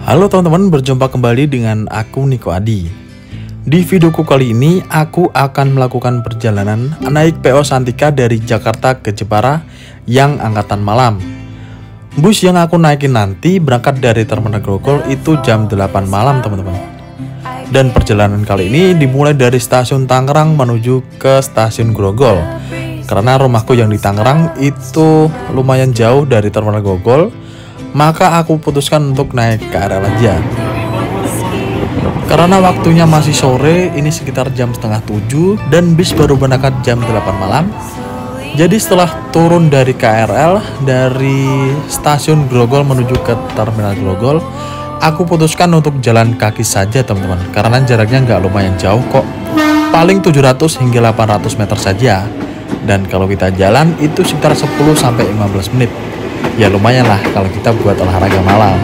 Halo teman-teman, berjumpa kembali dengan aku Niko Adi. Di videoku kali ini aku akan melakukan perjalanan naik PO Santika dari Jakarta ke Jepara yang angkatan malam. Bus yang aku naikin nanti berangkat dari Terminal Grogol itu jam 8 malam teman-teman. Dan perjalanan kali ini dimulai dari stasiun Tangerang menuju ke stasiun Grogol. Karena rumahku yang di Tangerang itu lumayan jauh dari Terminal Grogol, maka aku putuskan untuk naik KRL aja. Karena waktunya masih sore, ini sekitar jam setengah 7 dan bis baru berangkat jam 8 malam. Jadi setelah turun dari KRL dari stasiun Grogol menuju ke Terminal Grogol, aku putuskan untuk jalan kaki saja teman-teman. Karena jaraknya nggak lumayan jauh kok, paling 700 hingga 800 meter saja. Dan kalau kita jalan itu sekitar 10-15 menit. Ya lumayan lah kalau kita buat olahraga malam.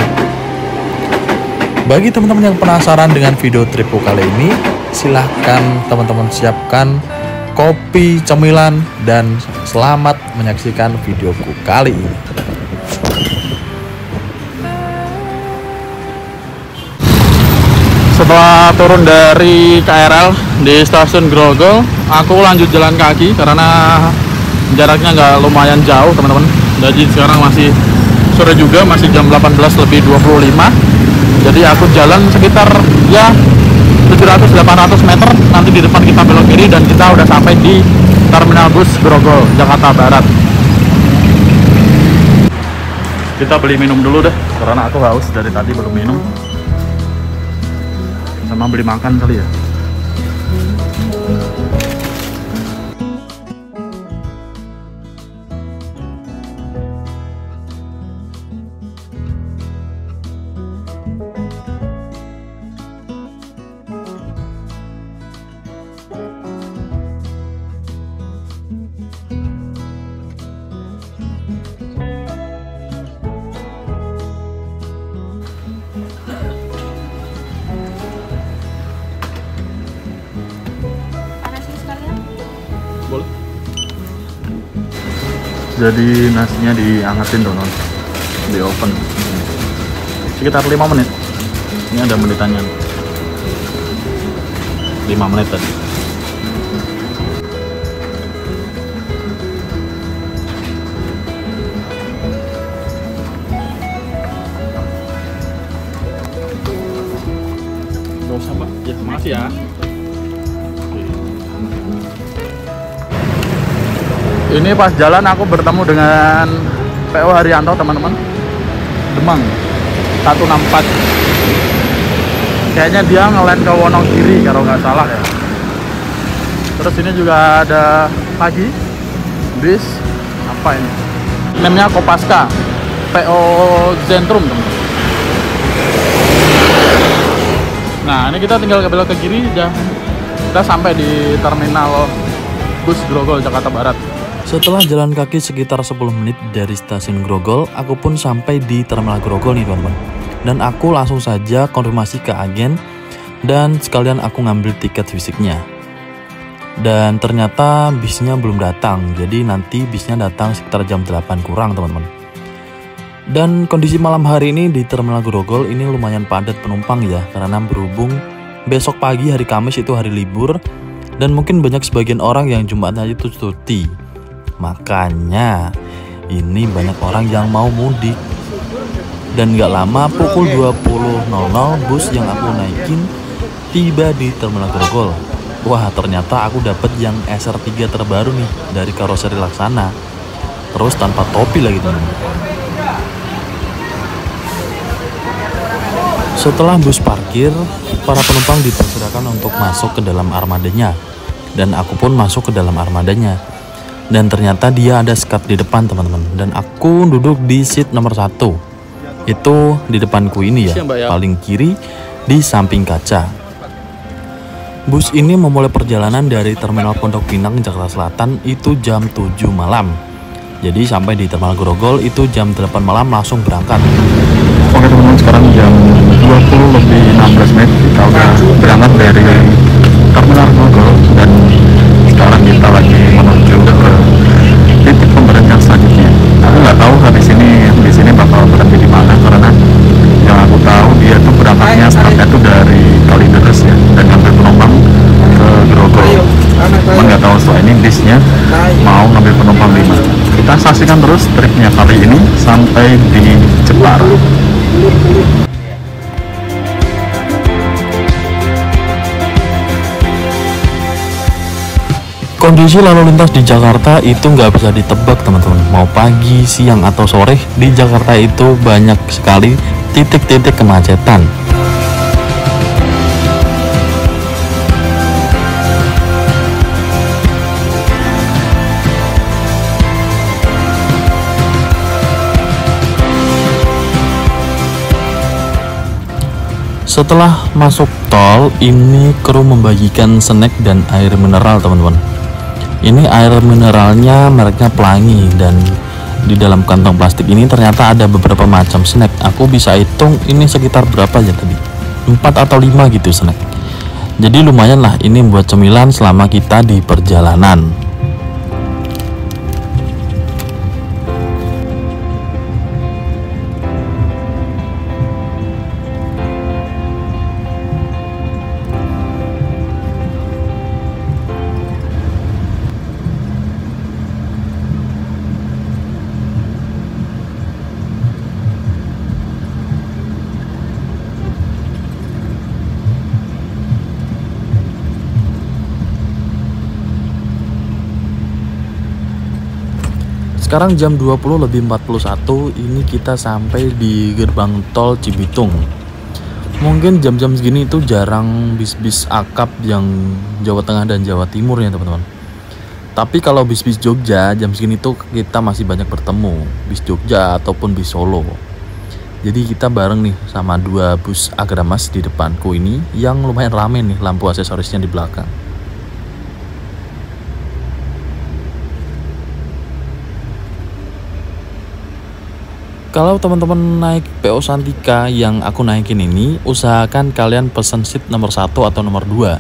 Bagi teman-teman yang penasaran dengan video tripku kali ini, silahkan teman-teman siapkan kopi, cemilan, dan selamat menyaksikan videoku kali ini. Setelah turun dari KRL di stasiun Grogol, aku lanjut jalan kaki karena jaraknya nggak lumayan jauh teman-teman. Jadi sekarang masih sore juga, masih jam 18:25. Jadi aku jalan sekitar ya 700-800 meter. Nanti di depan kita belok kiri dan kita udah sampai di Terminal Bus Grogol, Jakarta Barat. Kita beli minum dulu deh, karena aku haus dari tadi belum minum. Sama beli makan kali ya. Boleh. Jadi nasinya diangetin tuh non, di oven sekitar 5 menit. Ini ada menitannya, 5 menit tadi. Gak usah Pak, ya makasih ya. Ini pas jalan aku bertemu dengan PO Haryanto teman-teman, Demang 164. Kayaknya dia ngelend ke Wonogiri kalau nggak salah ya. Terus ini juga ada lagi bis apa ini? Namanya Kopaska, PO Zentrum teman-teman. Nah ini kita tinggal belok ke kiri, kita sampai di Terminal Bus Grogol, Jakarta Barat. Setelah jalan kaki sekitar 10 menit dari stasiun Grogol, aku pun sampai di Terminal Grogol nih teman-teman. Dan aku langsung saja konfirmasi ke agen dan sekalian aku ngambil tiket fisiknya. Dan ternyata bisnya belum datang, jadi nanti bisnya datang sekitar jam 8 kurang teman-teman. Dan kondisi malam hari ini di Terminal Grogol ini lumayan padat penumpang ya, karena berhubung besok pagi hari Kamis itu hari libur dan mungkin banyak sebagian orang yang Jumatnya itu cuti. Makanya ini banyak orang yang mau mudik. Dan gak lama pukul 20.00 bus yang aku naikin tiba di Terminal Grogol. Wah ternyata aku dapat yang SR3 terbaru nih dari karoseri Laksana. Terus tanpa topi lagi teman-teman. Setelah bus parkir, para penumpang dipersilakan untuk masuk ke dalam armadanya. Dan aku pun masuk ke dalam armadanya. Dan ternyata dia ada sekat di depan teman-teman. Dan aku duduk di seat nomor 1. Itu di depanku ini ya, paling kiri di samping kaca. Bus ini memulai perjalanan dari Terminal Pondok Pinang, Jakarta Selatan itu jam 7 malam. Jadi sampai di Terminal Grogol itu jam 8 malam langsung berangkat. Oke teman-teman, sekarang jam 20:16 kita udah berangkat dari Terminal Grogol dan sekarang kita lagi menuju ke titik pemberhentian selanjutnya. Aku nggak tahu habis ini di sini bakal berhenti di mana karena yang aku tahu sampai di Jepara. Kondisi lalu lintas di Jakarta itu nggak bisa ditebak teman-teman. Mau pagi, siang, atau sore, di Jakarta itu banyak sekali titik-titik kemacetan. Setelah masuk tol, ini kru membagikan snack dan air mineral teman-teman. Ini air mineralnya mereknya Pelangi, dan di dalam kantong plastik ini ternyata ada beberapa macam snack. Aku bisa hitung ini sekitar berapa ya tadi, 4 atau 5 gitu snack. Jadi lumayan lah ini buat cemilan selama kita di perjalanan. Sekarang jam 20:41, ini kita sampai di gerbang tol Cibitung. Mungkin jam-jam segini itu jarang bis-bis akap yang Jawa Tengah dan Jawa Timur ya teman-teman. Tapi kalau bis-bis Jogja jam segini tuh kita masih banyak bertemu, bis Jogja ataupun bis Solo. Jadi kita bareng nih sama 2 bus Agramas di depanku ini yang lumayan rame nih lampu aksesorisnya di belakang. Kalau teman-teman naik PO Santika yang aku naikin ini, usahakan kalian pesen seat nomor 1 atau nomor 2.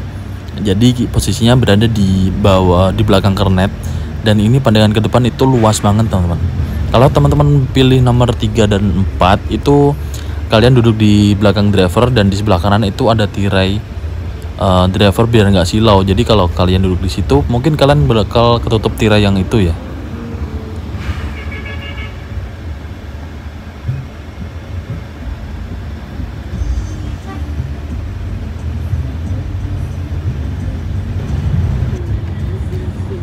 Jadi posisinya berada di bawah, di belakang kernet, dan ini pandangan ke depan itu luas banget teman-teman. Kalau teman-teman pilih nomor 3 dan 4, itu kalian duduk di belakang driver, dan di sebelah kanan itu ada tirai driver biar nggak silau. Jadi kalau kalian duduk di situ, mungkin kalian bakal ketutup tirai yang itu ya.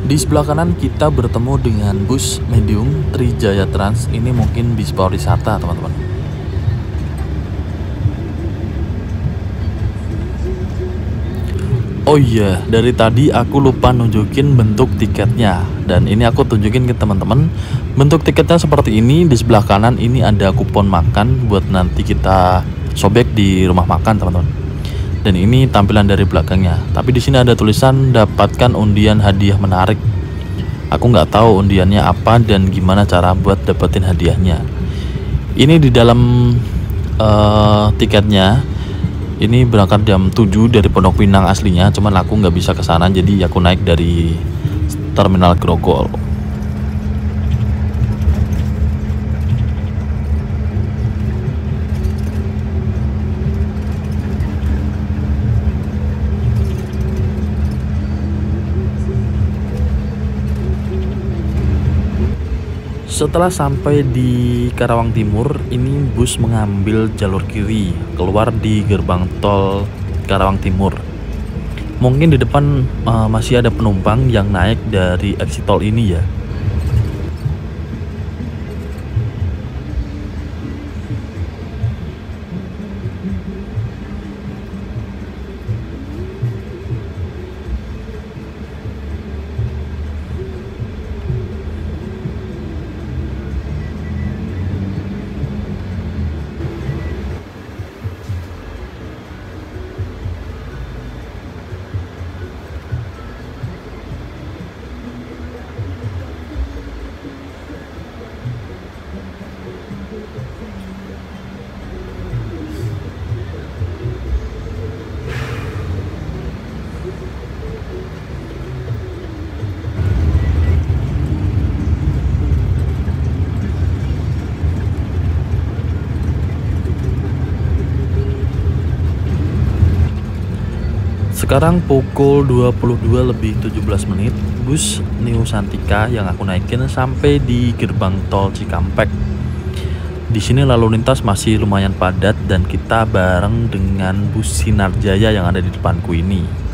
Di sebelah kanan kita bertemu dengan bus medium Trijaya Trans. Ini mungkin bis pariwisata teman-teman. Oh iya, dari tadi aku lupa nunjukin bentuk tiketnya, dan ini aku tunjukin ke teman-teman. Bentuk tiketnya seperti ini. Di sebelah kanan ini ada kupon makan buat nanti kita sobek di rumah makan teman-teman. Dan ini tampilan dari belakangnya. Tapi di sini ada tulisan dapatkan undian hadiah menarik. Aku nggak tahu undiannya apa dan gimana cara buat dapetin hadiahnya. Ini di dalam tiketnya. Ini berangkat jam 7 dari Pondok Pinang aslinya. Cuman aku nggak bisa ke sana, jadi aku naik dari Terminal Grogol. Setelah sampai di Karawang Timur, ini bus mengambil jalur kiri keluar di gerbang tol Karawang Timur. Mungkin di depan masih ada penumpang yang naik dari exit tol ini ya. Sekarang pukul 22:17, bus Neo Santika yang aku naikin sampai di gerbang tol Cikampek. Di sini lalu lintas masih lumayan padat dan kita bareng dengan bus Sinar Jaya yang ada di depanku ini.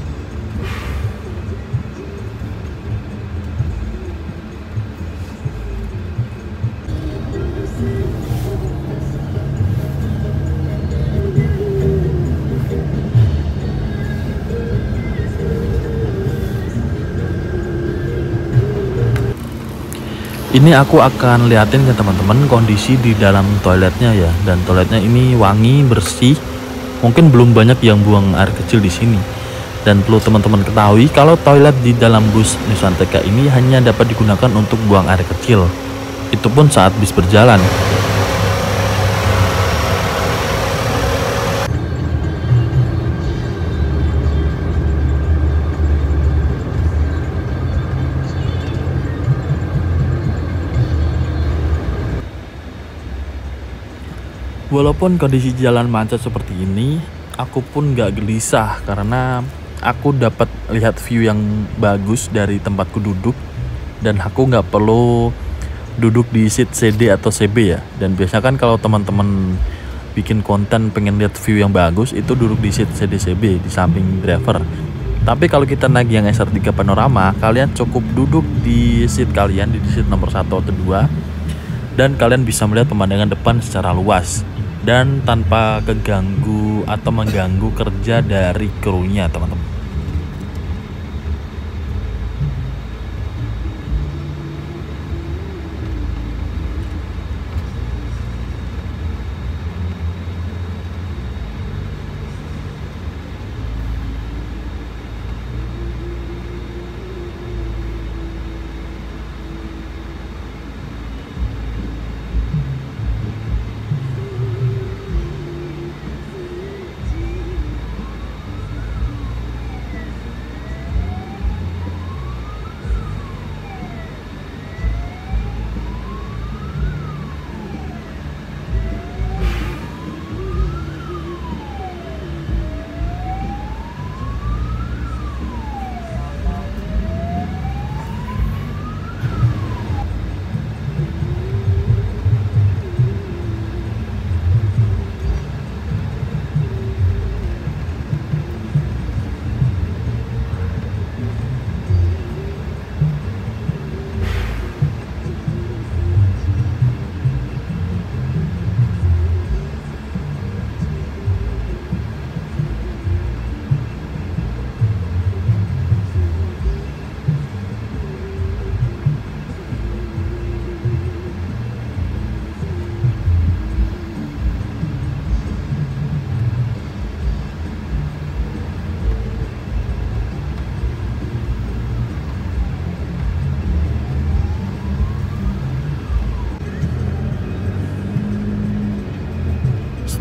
Ini aku akan liatin ke teman-teman kondisi di dalam toiletnya ya. Dan toiletnya ini wangi, bersih. Mungkin belum banyak yang buang air kecil di sini. Dan perlu teman-teman ketahui kalau toilet di dalam bus Nusantara ini hanya dapat digunakan untuk buang air kecil. Itu pun saat bis berjalan. Walaupun kondisi jalan macet seperti ini, aku pun gak gelisah karena aku dapat lihat view yang bagus dari tempatku duduk dan aku gak perlu duduk di seat CD atau CB ya. Dan biasanya kan kalau teman-teman bikin konten pengen lihat view yang bagus itu duduk di seat CD CB di samping driver. Tapi kalau kita naik yang SR3 Panorama, kalian cukup duduk di seat kalian, di seat nomor 1 atau 2, dan kalian bisa melihat pemandangan depan secara luas dan tanpa keganggu atau mengganggu kerja dari krunya, teman-teman.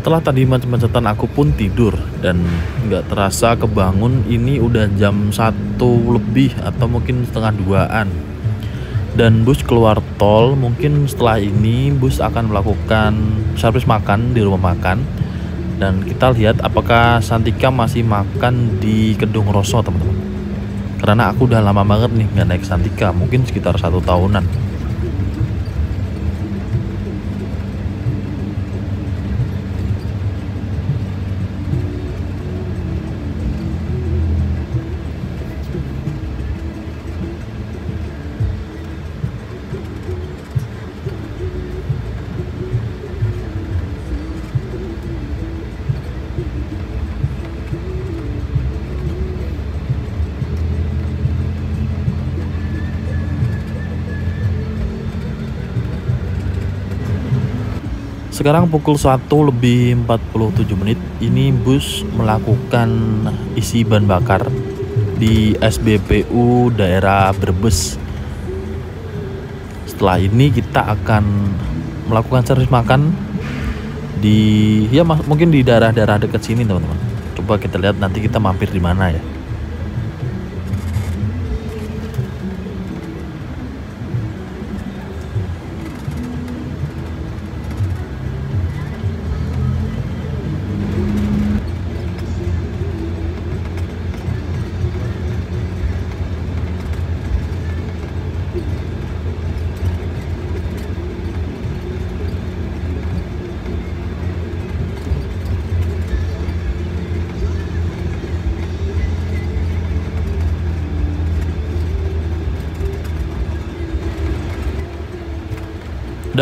Setelah tadi macet-macetan aku pun tidur dan nggak terasa kebangun. Ini udah jam 1 lebih atau mungkin setengah 2-an. Dan bus keluar tol. Mungkin setelah ini bus akan melakukan servis makan di rumah makan. Dan kita lihat apakah Santika masih makan di Kedung Roso, teman-teman. Karena aku udah lama banget nih nggak naik Santika, mungkin sekitar 1 tahunan. Sekarang pukul 1 lebih 47 menit. Ini bus melakukan isi bahan bakar di SBPU daerah Brebes. Setelah ini kita akan melakukan servis makan di mungkin di daerah-daerah dekat sini, teman-teman. Coba kita lihat nanti kita mampir di mana ya.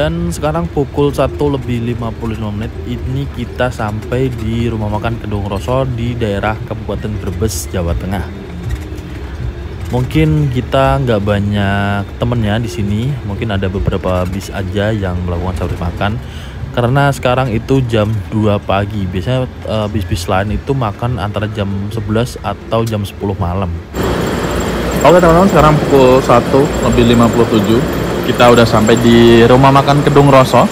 Dan sekarang pukul 1:55 ini kita sampai di rumah makan Kedung Roso di daerah Kabupaten Brebes, Jawa Tengah. Mungkin kita nggak banyak temennya di sini, mungkin ada beberapa bis aja yang melakukan servis makan. Karena sekarang itu jam 2 pagi, biasanya bis-bis lain itu makan antara jam 11 atau jam 10 malam. Oke teman-teman, sekarang pukul 1:57. Kita udah sampai di rumah makan Kedung Roso.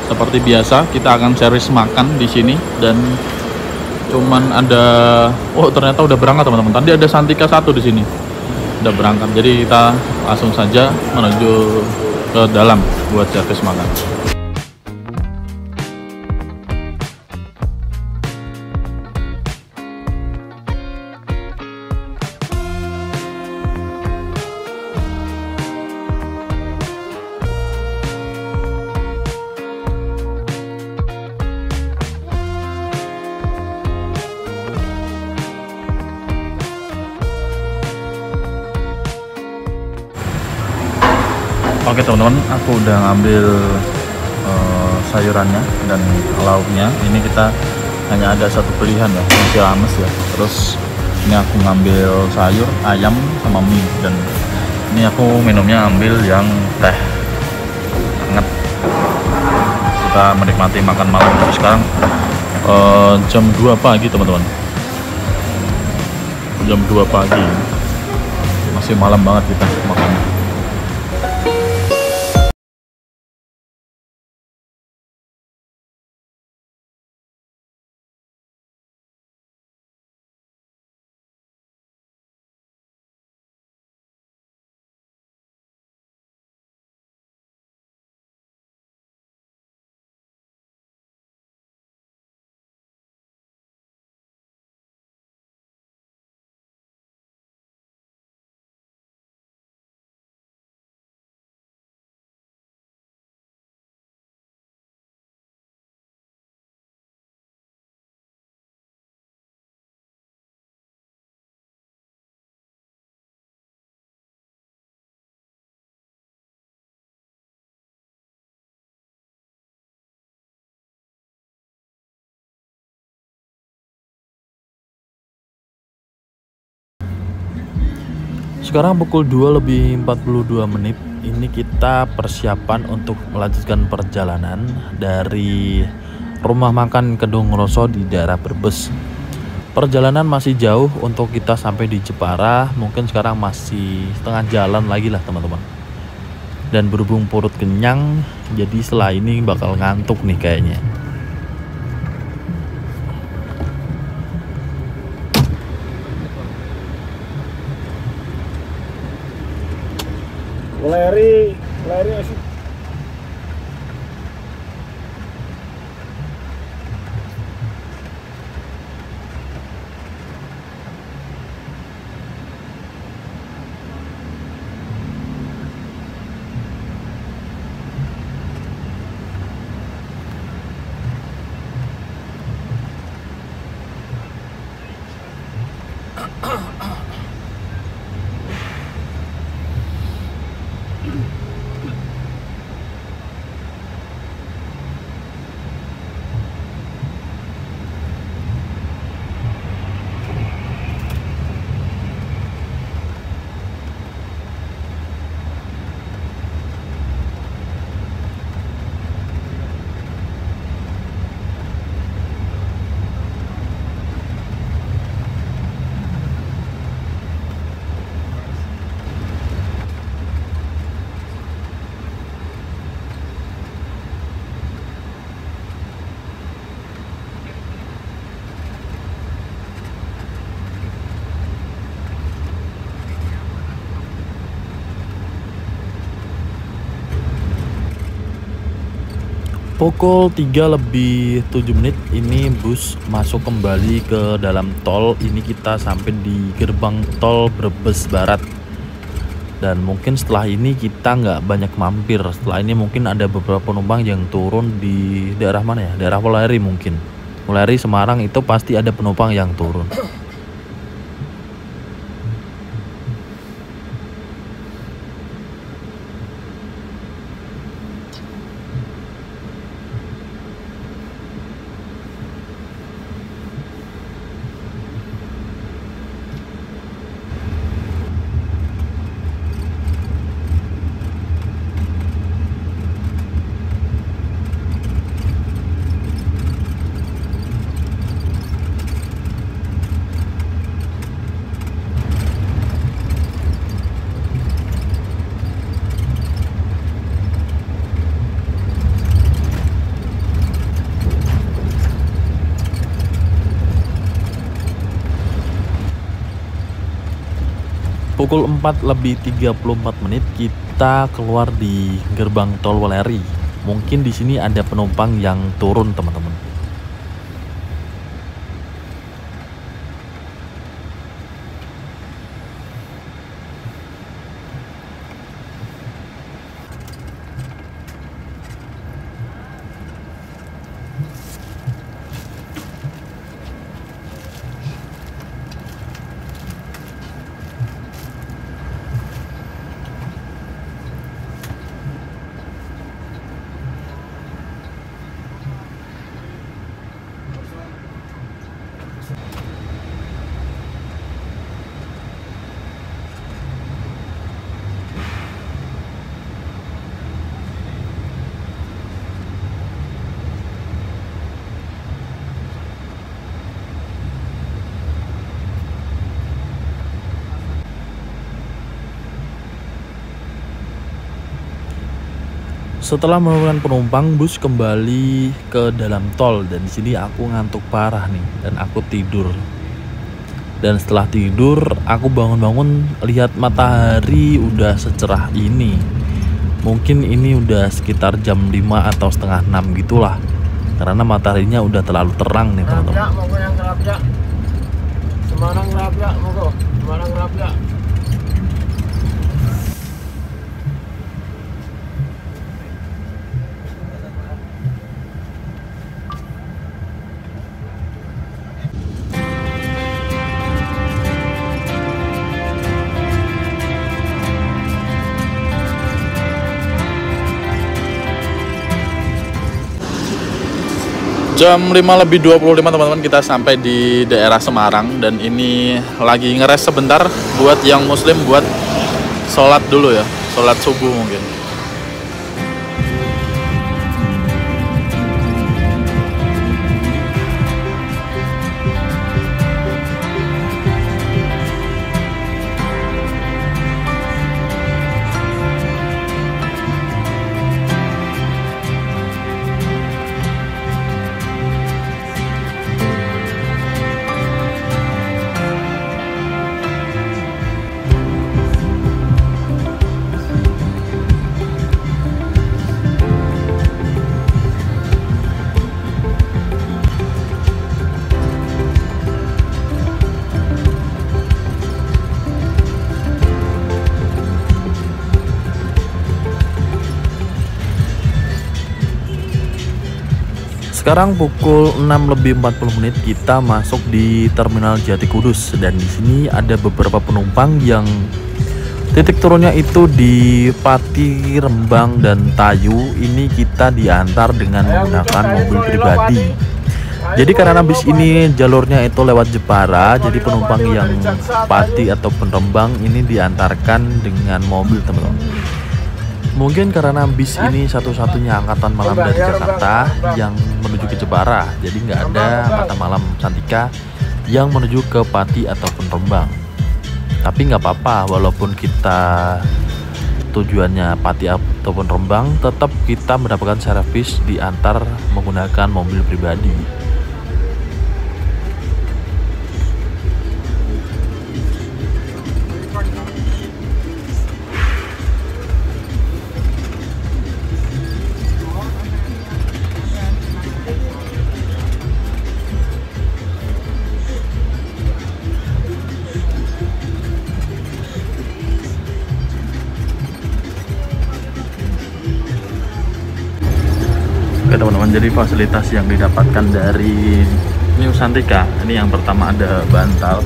Seperti biasa, kita akan servis makan di sini dan cuman ada, oh ternyata udah berangkat teman-teman. Tadi ada Santika 1 di sini, udah berangkat. Jadi kita langsung saja menuju ke dalam buat servis makan. Oke teman-teman, aku udah ngambil sayurannya dan lauknya. Ini kita hanya ada satu pilihan ya, nasi rames ya. Terus ini aku ngambil sayur, ayam, sama mie. Dan ini aku minumnya ambil yang teh hangat. Kita menikmati makan malam. Tapi sekarang jam 2 pagi teman-teman. Jam 2 pagi. Masih malam banget kita makan. Sekarang pukul 2:42. Ini kita persiapan untuk melanjutkan perjalanan dari rumah makan Kedung Roso di daerah Brebes. Perjalanan masih jauh untuk kita sampai di Jepara. Mungkin sekarang masih setengah jalan lagi lah teman-teman. Dan berhubung perut kenyang, jadi setelah ini bakal ngantuk nih kayaknya. Leri asik. Pukul 3:07 ini bus masuk kembali ke dalam tol. Ini kita sampai di gerbang tol Brebes Barat. Dan mungkin setelah ini kita nggak banyak mampir. Setelah ini mungkin ada beberapa penumpang yang turun di daerah mana ya? Daerah Polari mungkin. Polari Semarang itu pasti ada penumpang yang turun. Pukul 4:34 kita keluar di gerbang tol Weleri. Mungkin di sini ada penumpang yang turun, teman-teman. Setelah menurunkan penumpang, bus kembali ke dalam tol dan di sini aku ngantuk parah nih dan aku tidur. Dan setelah tidur, aku bangun-bangun lihat matahari udah secerah ini. Mungkin ini udah sekitar jam 5 atau setengah 6 gitulah. Karena mataharinya udah terlalu terang nih, teman-teman. Semarang Rabia, monggo. Semarang Rabia. Jam 5:25 teman-teman, kita sampai di daerah Semarang. Dan ini lagi ngeres sebentar buat yang muslim, buat sholat dulu ya, sholat subuh mungkin. Sekarang pukul 6:40 kita masuk di Terminal Jati Kudus dan di sini ada beberapa penumpang yang titik turunnya itu di Pati, Rembang dan Tayu. Ini kita diantar dengan menggunakan mobil pribadi. Jadi karena bis ini jalurnya itu lewat Jepara, jadi penumpang yang Pati ataupun Rembang ini diantarkan dengan mobil, teman-teman. Mungkin karena bis ini satu-satunya angkatan malam dari Jakarta yang menuju ke Jepara, jadi nggak ada angkatan malam Santika yang menuju ke Pati ataupun Rembang. Tapi nggak apa-apa, walaupun kita tujuannya Pati ataupun Rembang, tetap kita mendapatkan servis diantar menggunakan mobil pribadi. Oke teman-teman, jadi fasilitas yang didapatkan dari New Santika ini, yang pertama ada bantal,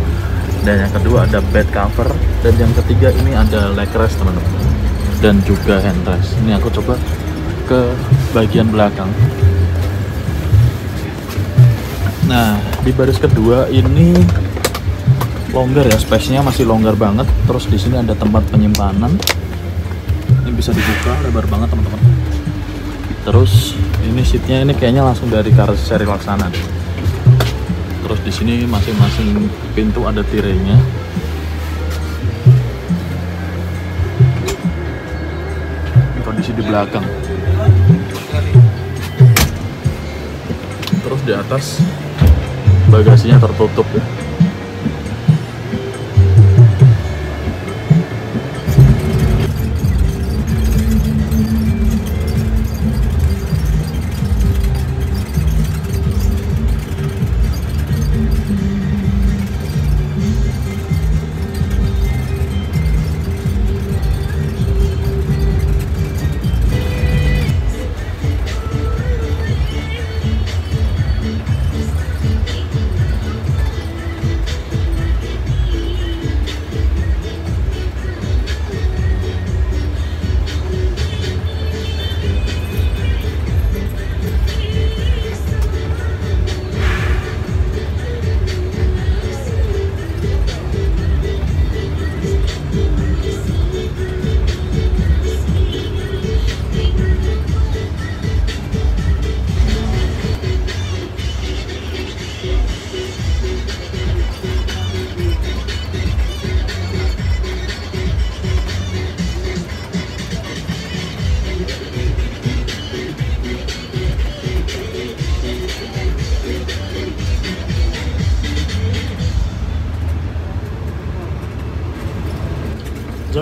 dan yang kedua ada bed cover, dan yang ketiga ini ada leg rest teman-teman, dan juga handrest. Ini aku coba ke bagian belakang. Nah, di baris kedua ini longgar ya, space-nya masih longgar banget. Terus di sini ada tempat penyimpanan, ini bisa dibuka lebar banget teman-teman. Terus ini seatnya ini kayaknya langsung dari seri Laksana. Terus di sini masing-masing pintu ada tirainya. Kondisi di belakang. Terus di atas bagasinya tertutup ya.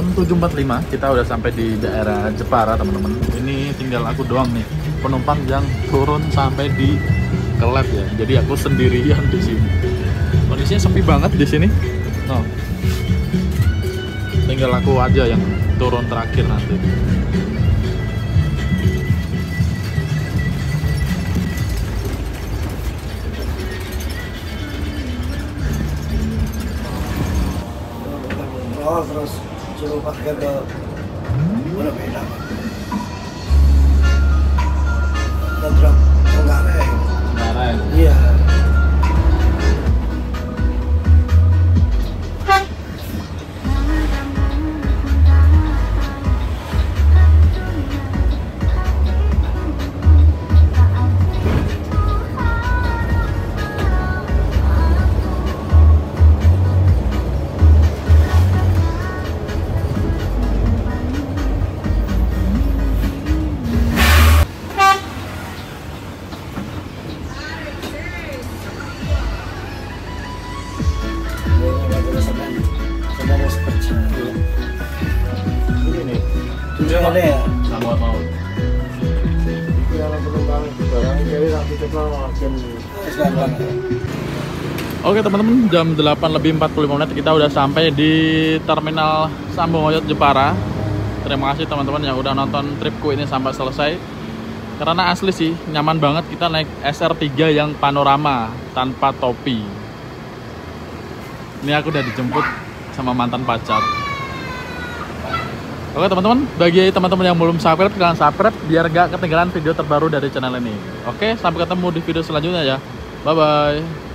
Jam 7.45 kita udah sampai di daerah Jepara teman-teman. Ini tinggal aku doang nih penumpang yang turun sampai di Kelep ya. Jadi aku sendirian di sini. Kondisinya sepi banget di sini. No. Tinggal aku aja yang turun terakhir nanti. Oh, terus suruh pakai ke mana beda dan truk Tenggareng. Iya. Ada ya? Sama mau. Itu yang penumpang barang kiri nanti coba makin. Oke teman-teman, jam 8:45 kita udah sampai di Terminal Sambung Oyot Jepara. Terima kasih teman-teman yang udah nonton tripku ini sampai selesai. Karena asli sih, nyaman banget kita naik SR3 yang panorama tanpa topi. Ini aku udah dijemput sama mantan pacar. Oke teman-teman, bagi teman-teman yang belum subscribe, kalian subscribe biar gak ketinggalan video terbaru dari channel ini. Oke, sampai ketemu di video selanjutnya ya. Bye-bye.